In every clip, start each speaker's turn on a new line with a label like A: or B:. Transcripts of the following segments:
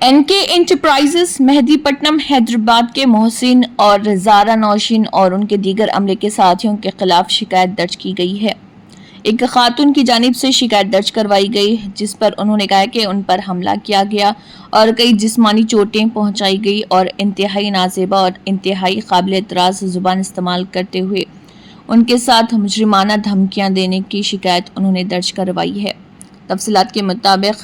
A: N K enterprises Mehdipatnam Hyderabad के मोहसिन और ज़ारा नौशीन और उनके दीगर अमले के साथियों के खिलाफ शिकायत दर्ज की गई है। एक खातून की जानिब से शिकायत दर्ज करवाई गई, जिस पर उन्होंने कहा कि उन पर हमला किया गया और कई जिस्मानी चोटें पहुंचाई गई और इंतहाई नाजेबा और इंतहाई काबिल एतराज़ ज़ुबान इस्तेमाल करते हुए उनके साथ मुजरिमाना धमकियां देने की शिकायत उन्होंने दर्ज करवाई है। तफसीलात के मुताबिक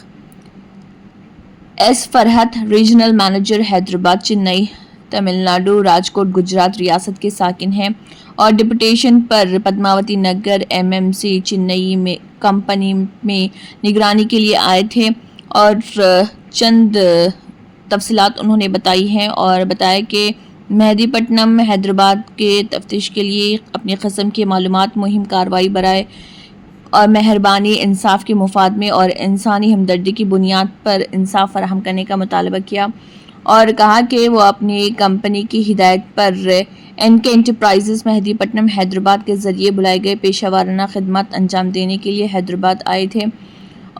A: S Farhat regional manager Hyderabad Chennai Tamil Nadu Rajkot Gujarat रियासत के साकिन हैं और डिपुटेशन पर पद्मावती नगर एमएमसी चेन्नई में कंपनी में निगरानी के लिए आए थे और चंद तफसीलात उन्होंने बताई हैं और बताया कि मेहदीपट्टनम हैदराबाद के तफ्तीश के लिए अपनी किस्म की मालूमात मुहिम कार्रवाई बराए और मेहरबानी इंसाफ के मुफाद में और इंसानी हमदर्दी की बुनियाद पर इंसाफ फराहम करने का मुतालबा किया और कहा कि वो अपनी कंपनी की हिदायत पर एनके एंटरप्राइजेस मेहदीपट्टनम हैदराबाद के ज़रिए बुलाए गए पेशा वाराना खिदमत अंजाम देने के लिए हैदराबाद आए थे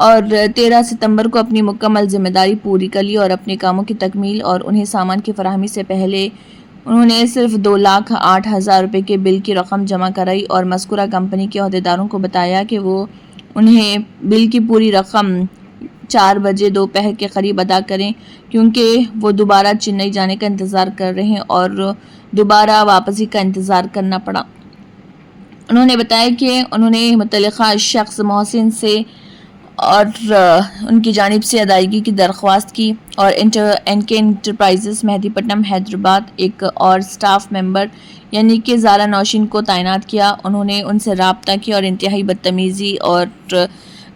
A: और 13 सितंबर को अपनी मुकम्मल जिम्मेदारी पूरी कर ली और अपने कामों की तकमील और उन्हें सामान की फराहमी से पहले उन्होंने सिर्फ 2,08,000 रुपये के बिल की रकम जमा कराई और मज़कूरा कंपनी के अहदेदारों को बताया कि वो उन्हें बिल की पूरी रकम 4 बजे दोपहर के करीब अदा करें, क्योंकि वो दोबारा चेन्नई जाने का इंतज़ार कर रहे हैं और दोबारा वापसी का इंतज़ार करना पड़ा। उन्होंने बताया कि उन्होंने मुतल्लिक़ा शख्स मोहसिन से और उनकी जानिब से अदायगी की दरख्वास्त की और एनके एंटरप्राइजेस मेहदीपट्टनम हैदराबाद एक और स्टाफ मेंबर यानी कि ज़ारा नौशीन को तैनात किया। उन्होंने उनसे रब्ता किया और इंतहाई बदतमीज़ी और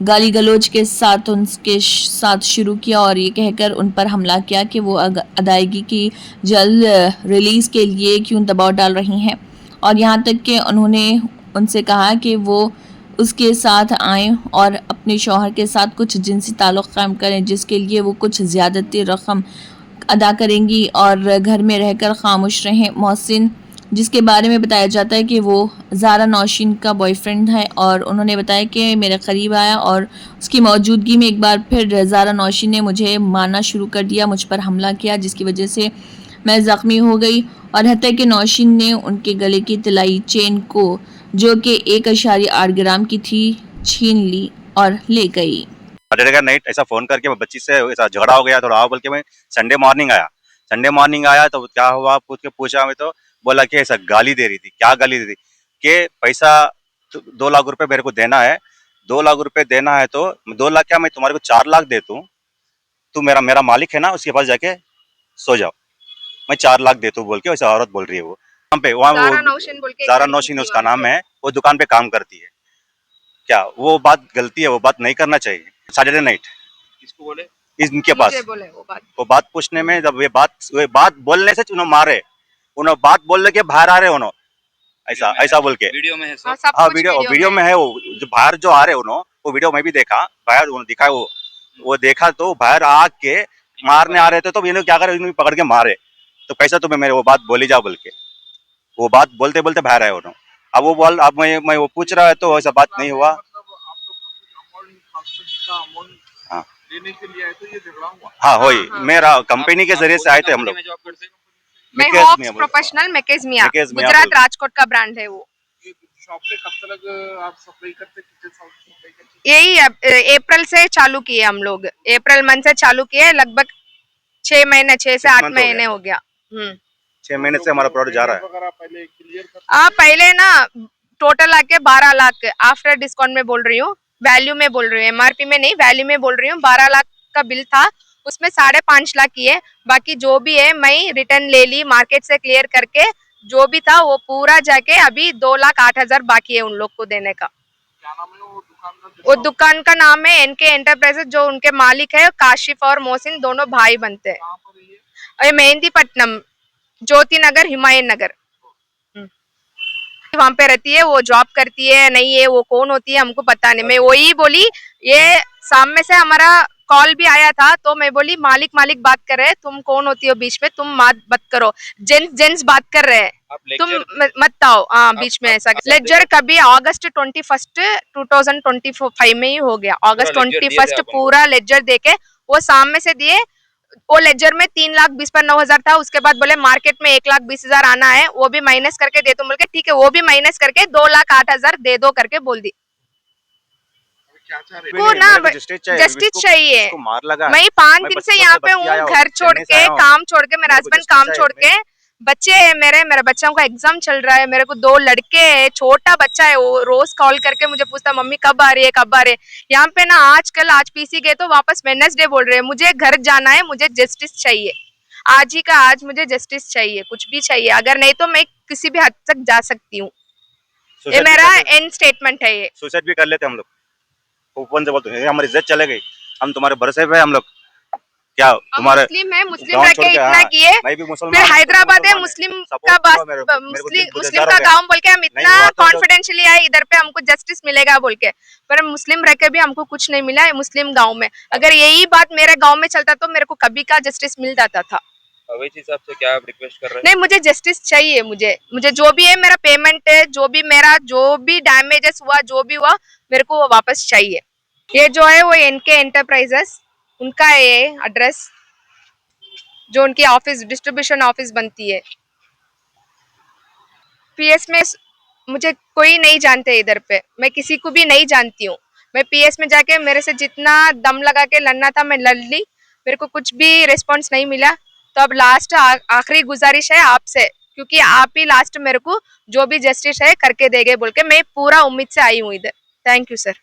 A: गाली गलोच के साथ उनके साथ शुरू किया और ये कहकर उन पर हमला किया कि वो अदायगी की जल्द रिलीज़ के लिए क्यों दबाव डाल रही हैं और यहाँ तक कि उन्होंने उनसे कहा कि वो उसके साथ आएँ और अपने शौहर के साथ कुछ जिनसी ताल्लुक़ कायम करें, जिसके लिए वो कुछ ज़्यादती रकम अदा करेंगी और घर में रहकर खामोश रहें। मोहसिन, जिसके बारे में बताया जाता है कि वो ज़ारा नौशीन का बॉयफ्रेंड है, और उन्होंने बताया कि मेरे करीब आया और उसकी मौजूदगी में एक बार फिर ज़ारा नौशीन ने मुझे मारना शुरू कर दिया, मुझ पर हमला किया, जिसकी वजह से मैं ज़ख्मी हो गई और हत्या कि नौशीन ने उनके गले की तिलाई चेन को, जो कि 1.8 ग्राम की थी, छीन ली और ले गई।
B: सैटरडे का नाइट ऐसा फोन करके बच्ची से ऐसा झगड़ा हो गया, तो राव बोल के मैं संडे मॉर्निंग आया तो क्या हुआ पूछ के पूछा मैं, तो बोला कि ऐसा गाली दे रही थी। क्या गाली दे रही कि पैसा 2 लाख रुपए मेरे को देना है, 2 लाख रुपए देना है, तो 2 लाख क्या मैं तुम्हारे को 4 लाख दे दूं, तू मेरा मालिक है ना, उसके पास जाके सो जाओ, मैं 4 लाख दे दूं बोल के वैसा औरत बोल रही है। वो वहाँ ज़ारा नौशीन उसका नाम है, वो दुकान पे काम करती है। क्या वो बात गलती है? वो बात नहीं करना चाहिए। सैटरडे नाइट किसको बोले? इनके पास बोले वो बात पूछने में, जब ये बात बोलने से उन्होंने मारे, उन्होंने बात बोलने के बाहर आ रहे उन्होंने ऐसा बोल के वीडियो में है। हाँ, वीडियो में है। वो जो बाहर जो आ रहे उन्होंने, वो वीडियो में भी देखा, बाहर दिखा, वो देखा तो बाहर आके मारने आ रहे थे, तो इन्होंने क्या करे, इन्होंने पकड़ के मारे। तो कैसा तुम्हें मेरे वो बात बोली जा बोल के, वो बात बोलते बोलते बाहर आए उन्होंने। अब वो बोल, अब मैं वो पूछ रहा है, तो ऐसा बात नहीं हुआ। हाँ लेने के लिए आए थे, ये झगड़ा हुआ। हाँ वही, मेरा कंपनी के जरिए से आए थे हम लोग।
C: प्रोफेशनल मैकेज़मिया गुजरात राजकोट का ब्रांड है। वो
D: शॉप पे कब तक आप सप्लाई करते, कितने साल सप्लाई करते?
C: यही अप्रैल से चालू किए हम लोग, अप्रैल मंथ से चालू किए, लगभग 6 महीने, 6 से 8 महीने हो गया।
B: 6 महीने से हमारा प्रोडक्ट जा रहा है।
C: पहले ना टोटल आके 12 लाख आफ्टर डिस्काउंट में बोल रही हूँ, वैल्यू में बोल रही हूँ, एमआरपी में नहीं, वैल्यू में बोल रही हूँ। 12 लाख का बिल था, उसमें 5.5 लाख की है, बाकी जो भी है मैं रिटर्न ले ली मार्केट से क्लियर करके, जो भी था वो पूरा जाके अभी 2,08,000 बाकी है उन लोग को देने का।
D: क्या नाम है वो दुकान का?
C: वो दुकान का नाम है एनके एंटरप्राइजेस, जो उनके मालिक है काशिफ और मोहसिन, दोनों भाई बनते हैं। मेहदीपट्टनम, ज्योति नगर, हिमायत नगर, वहाँ पे रहती है। वो जॉब करती है नहीं है, वो कौन होती है हमको पता नहीं। मैं वही बोली, ये सामने से हमारा कॉल भी आया था, तो मैं बोली मालिक बात कर रहे हैं, तुम कौन होती हो बीच में, तुम मत करो, जेंट्स बात कर रहे हैं, तुम मत आओ। हाँ, बीच में ऐसा लेजर कभी अगस्त 21 2025 में ही हो गया। अगस्त 21 पूरा लेजर देके वो सामने से दिए, वो लेजर में 3,20,9,000 था, उसके बाद बोले मार्केट में 1,20,000 आना है, वो भी माइनस करके दे दो बोल के, ठीक है वो भी माइनस करके 2,08,000 दे दो करके बोल दी।
D: अभी क्या चाह रहे
C: को ना जस्टिस चाहिए।
B: इसको मार लगा
C: मैं 5
B: मैं
C: दिन
B: 25
C: से
B: वर्ष
C: यहाँ
B: से
C: पे
B: बस्ती आया
C: हूँ,
B: हूँ,
C: घर छोड़
B: चेन्नई से
C: के,
B: आया हूँ,
C: काम छोड़ के, मेरा
B: मेरे को
C: हस्बैंड
B: जस्टिस
C: काम
B: चाहिए।
C: छोड़ के, बच्चे है मेरे बच्चों का एग्जाम चल रहा है, मेरे को 2 लड़के है, छोटा बच्चा है, वो रोज कॉल करके मुझे पूछता मम्मी कब आ रही है, कब आ रही है। यहाँ पे ना आज पीसी गए तो वापस वेडनेसडे बोल रहे हैं, मुझे घर जाना है, मुझे जस्टिस चाहिए, आज ही का आज मुझे जस्टिस चाहिए, कुछ भी चाहिए, अगर नहीं तो मैं किसी भी हद तक जा सकती हूँ। ये
B: सुसाइड भी
C: मेरा
B: कर ले-
C: एंड स्टेटमेंट है ये।
B: सुसाइड भी कर लेते हम लोग, ओपन से बोलते हैं हमारी इज्जत चले गई, हम तुम्हारे भरोसे पे हम लोग क्या
C: हम
B: तुम्हारे
C: मुस्लिम है, मुस्लिम
B: गाँव
C: रह
B: छोड़
C: के
B: के,
C: इतना
B: हाँ,
C: किए,
B: मैं भी
C: फिर
B: मुसलमान हूँ,
C: हैदराबाद है,
B: मुसलमान
C: मुस्लिम
B: सपोर्ट
C: का
B: करो मेरे को, मेरे को दिल
C: मुस्लिम
B: बेजार
C: का
B: हो गया।
C: गांव बोल के हम
B: नहीं
C: इतना
B: हुआ तो
C: कॉन्फिडेंशियली आए इधर पे, हमको जस्टिस मिलेगा बोल के, पर मुस्लिम रह के भी हमको कुछ नहीं मिला है मुस्लिम गांव में। अगर यही बात मेरे गांव में चलता तो मेरे को कभी का जस्टिस मिल जाता था।
E: अब इस हिसाब से क्या आप रिक्वेस्ट कर रहे हैं?
C: नहीं, मुझे जस्टिस चाहिए, मुझे जो भी है, मेरा पेमेंट है, जो भी डैमेजेस हुआ, जो भी हुआ, मेरे को वो वापस चाहिए। ये जो है वो एनके एंटरप्राइजेस, उनका है ये एड्रेस, जो उनकी ऑफिस डिस्ट्रीब्यूशन ऑफिस बनती है। पीएस में मुझे कोई नहीं जानते इधर पे, मैं किसी को भी नहीं जानती हूँ। मैं पीएस में जाके मेरे से जितना दम लगा के लड़ना था मैं लड़ ली, मेरे को कुछ भी रिस्पॉन्स नहीं मिला। तो अब लास्ट आखिरी गुजारिश है आपसे, क्योंकि आप ही लास्ट मेरे को जो भी जस्टिस है करके देंगे बोल के मैं पूरा उम्मीद से आई हूँ इधर। Thank you sir.